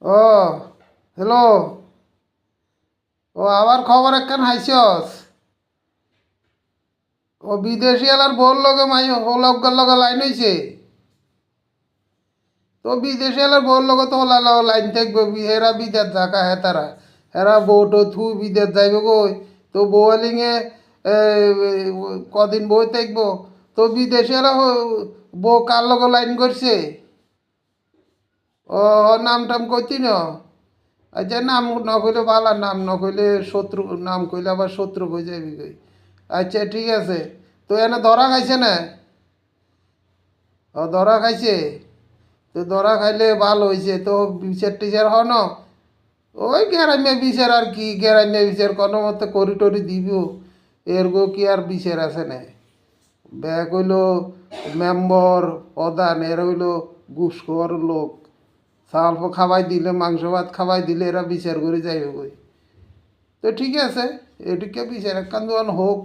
ও hello. ও আবার খবর একখান হাইছস। ও বিদেশি এলার বোর লগে মাই হোলগর লগে লাইন হইছে। তো বিদেশি এলার বোর লগে তো হোলা লাইন থাকবে, এরা বিদেশ থাকা হেতারা, এরা বউটো থু বিদেশ যাইব কই। তো বউলিংয়ে কদিন বই থাকবো। তো বিদেশি এলা বউ কার লগে লাইন করছে। ও নাম টাম কইতি ন। আচ্ছা নাম নকইলে ভালো, নাম নকইলে শত্রু, নাম কইলে আবার শত্রু হয়ে যাবি কই। আচ্ছা ঠিক আছে। তো এনে ধরা খাইছে না। ও ধরা খাইছে। তো ধরা খাইলে ভালো হয়েছে। তো বিচার টিচার হন। ওই গ্যারামে বিচার আর কি, গ্যারামে বিচার কোনো মতে করি টরি দিব। এরগো কি আর বিচার আছে না। ব্যাগ হইল মেম্বর প্রধান, এর হইল ঘুষখোর লোক। চাল খাওয়াই দিলে, মাংস ভাত খাওয়াই দিলে এরা বিচার করে যাইবে কই। তো ঠিক আছে, এটিকে বিচার একখান দোকান হোক।